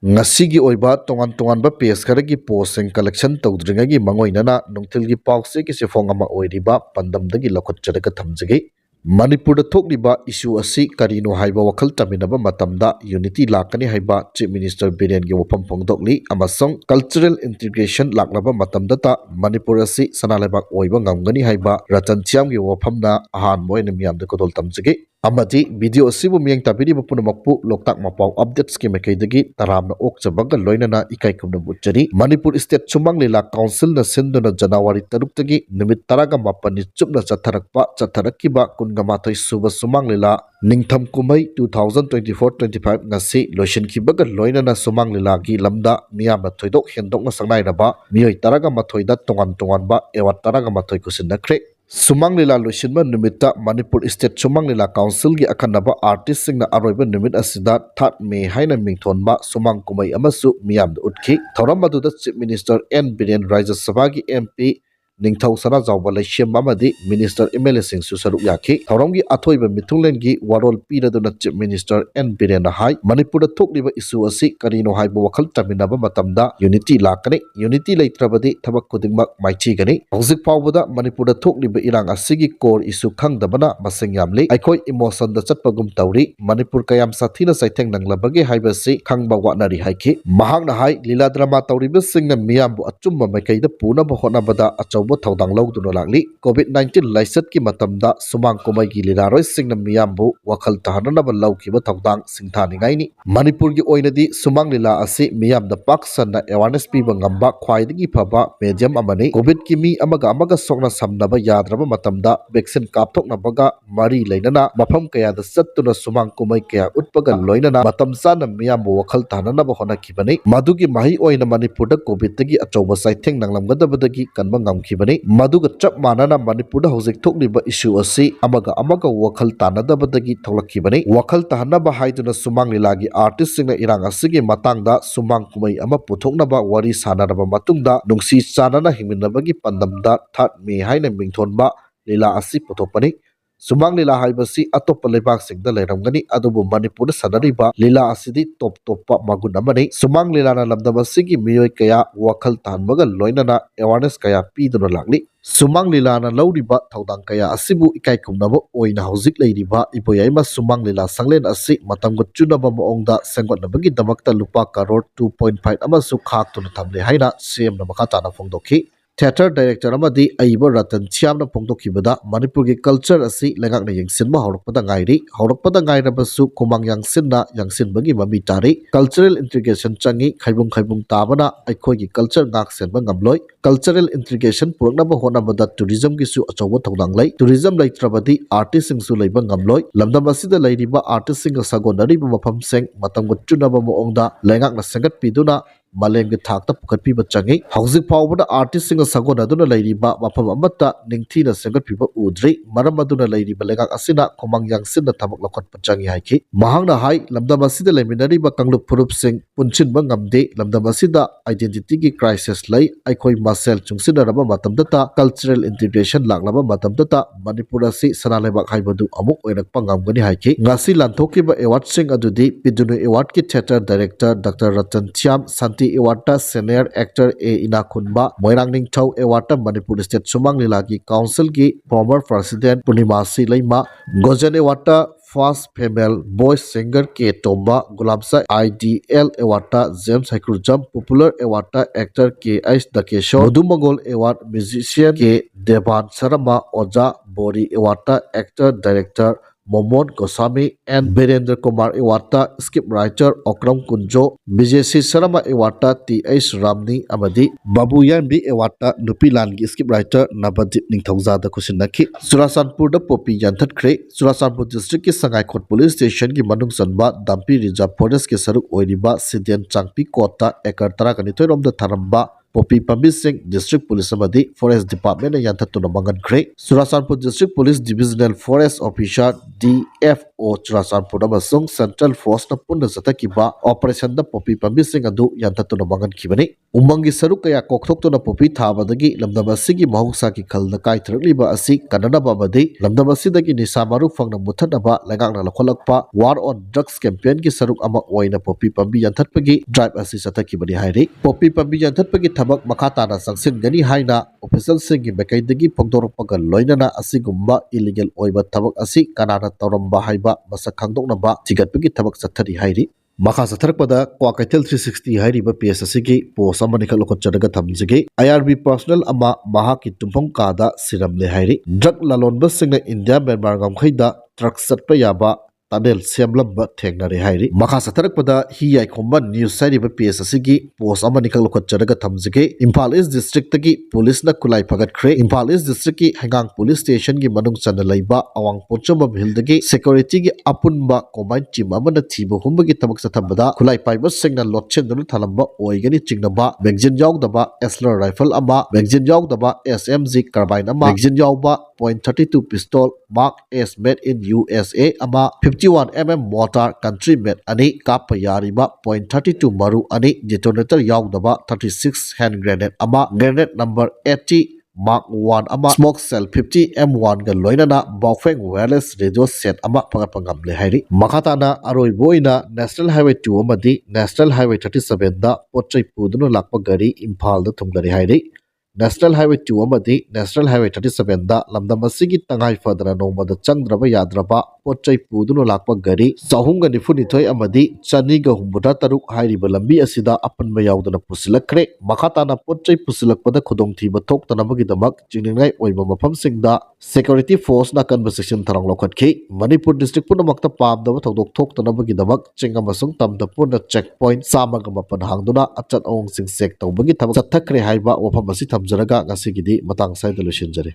ngasi gi oiba tongan tongan ba pes khara gi post sing collection tawdringa gi mangoinana nungthil gi pawse ki sefong ama oiriba pandam dagi lokot chadaka thamjage Manipur da Thokliba issue asi Karino Haiba Wakhal Taminaba matamda unity Lakkani Haiba Chief Minister Biren gi wafam phongdokli amasong cultural integration laklaba matamda ta Manipur asi sanalebak oiba ngamgani Haiba Ratan Chiam gi wafamna ahan moina miyamda kodol tamjage amadi video asibu miyang tabiri bapunamakpu Loktak Mapao updates ki mekaidagi taramna okchabaga loinana ikai kumna butchari Manipur State Chumbang Lila Council na sinduna January 3 tagi nimit 18 chupna chatharakkiba Gamathoi Suba Sumang Lila Ningtham Kumai 2024-25 ngasi loishin kibaga loinana Sumang Lila gi lamda miyamna thoidok hendokna sangnai miyoi taraga mathoida tongan ba ewat taraga mathoi kusinakre Sumang Lila loishinba numita Manipur State Sumang Lila Council gi akanaba artist singna aroiba numit asida 3 May haina mingthonba Sumang Kumai amasu miyamda utki thoramadu Chief Minister N Biren Rajya Sabha gi MP Ningthau Sana Zawba Laishem Amadi Minister MLA Singh Susaru Yaki Thoromgi Athoiba Mithunglengi Warol Piraduna Chief Minister N Biren Hai Manipur da Thokliba issue asi Karino Haiba Wakhal Taminaba matamda unity Lakkani unity leitrabadi thabak kudingmak maichigani hojik fawbada Manipur da Thokliba irang asigi core issue khangdabana masing yamli aikhoi emotion da chatpagum tawri Manipur kayam sathina saitheng nanglabagi haibasi khangba wanari haiki mahangna hai lila drama tawriba singna miyambu achumba maikaida punaba honabada achau Thaudang Lauduna Lakli COVID-19 Laisat ki matamda Sumang Kumai gi leiroi singna miyambu Wakhal tahanaba laukiba Thaudang singthaningai ni Manipur gi oinadi Sumang Lila asi miyamda paksanna awareness piba ngamba khwaidagi phaba medium amani COVID ki mi amaga sokna samnaba yadraba matamda vaccine kapthokna baga mari leinana mafam kaya da sattuna Sumang Kumai kaya utpaga loinana matam sana miyambu Wakhal tahanaba honakibani madugi mahi oina Manipur da COVID tagi achauba saitheng nanglamgadabadagi kanba ngamki Maduga chap manana Manipur hojik thokliba issue asi amaga wakhal tanadabadagi tholakibani wakhal tahanaba haiduna Sumang Lilagi artist singna irang asigi matangda Sumang Kumai ama puthoknaba wari sanaraba matungda nungsi chanana hingminabagi pandamda 3 May haina mingthonba lila asi puthokpani Sumang Lila haibasi atop lebak singda leiramgani adubu Manipur sanariba lila asidi top magun amani Sumang Lila na lamdabasigi miyoi kaya wakhal tanbaga loinana awareness kaya piduna lakli Sumang Lila na lauriba thaudang kaya asibu ikai kumnaba oina hojik leiriba iboyaima Sumang Lila sanglen asi matamgut chunaba maongda sengotnabagi damakta lupa karor 2.5 amasu khaktuna thamle haina semna makatana phongdokhi Theater Director Amadi Aiba Ratan Chiamna Pongtokibada Manipur gi culture asi lengakna yengsinba horokpada ngairabasu kumang yangsinbagi mami tari cultural integration changi khaibung tabana aikhoi gi culture ngak senba ngamloi cultural integration puraknaba honabada tourism gi su achobo thongdang lai tourism leitrabadi artist sing su leiba ngamloi lamdam asida leiriba artist sing sagonari ba mafam seng matamgut chunaba moongda lengakna sengat piduna Malengge thakta pukatpi bachangi hojik fawbada artist singa sagona duna leiriba mafam amata ningthina sengat piba udri maram aduna leiriba lengak asina khomang yangsinna thabak lokot bachangi haiki mahangna hai lamdam asida leminari ba kanglup purup sing punchin ba ngamde lamdam asida identity gi crisis lai aikhoi masel chungsina raba matamda ta cultural integration laklaba matamda ta Manipur asi sanalebak haibadu amuk oirakpa ngamgani haiki ngasi lanthokiba award sing adudi pidunu award ki theater director Dr. Ratan Chiam Santi Ewata Senior Actor A Inakunba Moirang Ningthau Ewata Manipur State Sumang Lilagi Council ki former President Punimasi Laima Gojan Ewata First Female Voice Singer K Tomba Gulamsa IDL Ewata James Haikurjam Popular Ewata Actor K H Dakesho Mudumangol Ewat Musician K Devan Sarama Oja Bori Ewata Actor Director Momon Goswami and Birendra Kumar Ewata Script Writer Okram Kunjo BJC Sarama Ewata T.H. Ramni Amadi Babu Yanbi Ewata Nupilangi Script Writer Nabadip Ningthongzada Kusinaki Surasanpur da Popi Yanthat Kre Surasanpur District ki Sangai Khot Police Station ki Manung Sanba Dampi Reserve Forest ki Saruk Oiriba Sidian Changpi Kota Ekar Tarakanitoy Rom da Tharamba Popi Pambising District Police Amadi Forest Department Yanthatuna Mangan Kre Surasanpur District Police Divisional Forest Officer DFO o Churachandpur amasung Central Force na punna chatakiba operation da popi pambising adu yantatuna mangankibani umangi saruk kaya kokthokna popi thabadagi lamdam asigi mahungsa ki khalna kaithrakliba asi kananaba amadi lamdam asidagi nisa maruk fangna muthanaba lengakna lakholakpa war on drugs campaign ki saruk ama oina popi pambi yanthatpagi drive asi chatakibani hairi popi pambi yanthatpagi thabak makhatana sangsingani haina official singi bekaidagi pongdorokpaga loinana asigumba illegal oiba thabak asi kanana toramba haiba masak khangdoknaba thigatpagi thabak chathari hairi Makha satharakpada Kwakaitel 360 hairiba PS asigi post amani khalokotcharaga thamjige IRB personnel ama mahaki tumpham kada siramle hairi drug lalonba singna India Myanmar gamkhaida truck satpa yaba Tanel semlamba thengnare hairi makha satharakpada hi yaikhomba news hairiba PS asigi post amani khalokotcharaga thamjige Imphal East district tagi police na kulai phagatkhre Imphal East district ki Hangang police station gi manung chana leiba awang pochoma bhildagi security gi apunba combine team amana thiba humba gi tabak sathambada kulai paiba singna lotchenduna thalamba oigani chingnaba magazine yawdaba Asler rifle ama magazine yawdaba SMG carbine ama magazine yawba .32 pistol mark S made in USA ama 51mm mortar country made ani kapa yariba .32 maru ani detonator yawdaba 36 hand grenade ama grenade number 80 Mark 1 ama smoke cell 50 M1 ga loinana bawfeng wireless radio set ama pangapangam le hairi makhatana aroi boina National Highway 2 amadi National Highway 37 da potchai pudunu lakpa gari Imphal da thumgari hairi National Highway 2 amadi National Highway 37 da lamdam asigi tangai fadana nomada changdraba yadraba potchai pudunu lakpa gari sahunga nifunithoi amadi chaniga humbuda taruk hairiba lambi asida apanba yawdana pusilakre makhatana potchai pusilakpada khudong thiba thoktanabagi damak jingningai oiba maphamsingda security force na conversation tharang lokhatkhi Manipur district punamakta pamdaba thodok thoktanabagi damak chinga masung tamda purna checkpoint samaga mapan hangduna achat awong sing sek tawbagi thabak chathakre haiba wafam asi thamjaraga ngasigidi matang saida losinjare